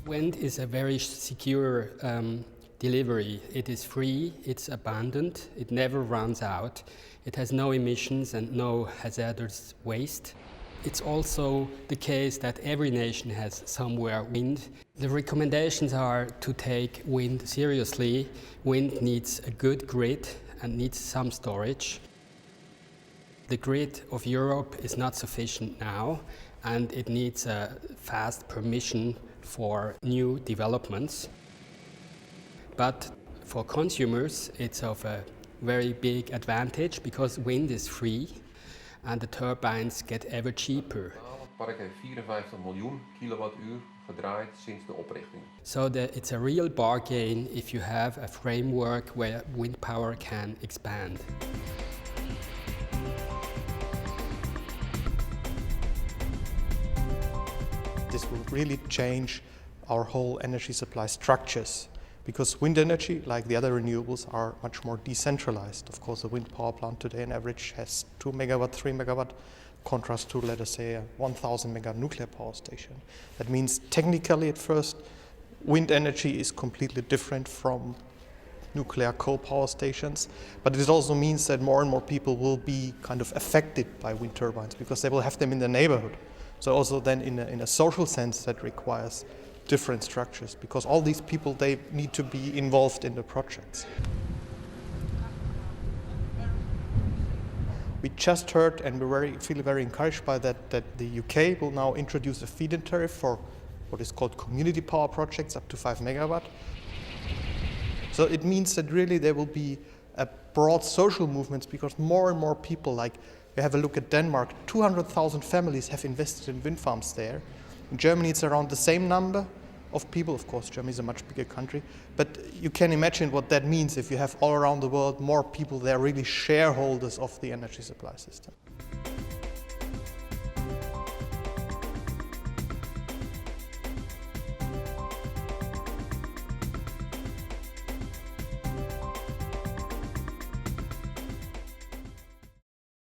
Wind is a very secure delivery. It is free, it's abundant, it never runs out. It has no emissions and no hazardous waste. It's also the case that every nation has somewhere wind. The recommendations are to take wind seriously. Wind needs a good grid and needs some storage. The grid of Europe is not sufficient now, and it needs a fast permission for new developments. But for consumers, it's of a very big advantage because wind is free and the turbines get ever cheaper. Het park heeft 54 miljoen kilowattuur gedraaid sinds de oprichting. So it's a real bargain if you have a framework where wind power can expand. This will really change our whole energy supply structures, because wind energy, like the other renewables, are much more decentralized. Of course, a wind power plant today on average has 2 megawatt, 3 megawatt, contrast to, let us say, a 1,000 megawatt nuclear power station. That means technically at first, wind energy is completely different from nuclear coal power stations, but it also means that more and more people will be kind of affected by wind turbines because they will have them in their neighborhood. So also then in a social sense that requires different structures, because all these people, they need to be involved in the projects. We just heard, and we feel very encouraged by that the UK will now introduce a feed-in tariff for what is called community power projects up to 5 megawatt. So it means that really there will be a broad social movements, because more and more people, like we have a look at Denmark, 200,000 families have invested in wind farms there. In Germany, it's around the same number of people. Of course, Germany is a much bigger country, but you can imagine what that means if you have all around the world more people that are really shareholders of the energy supply system.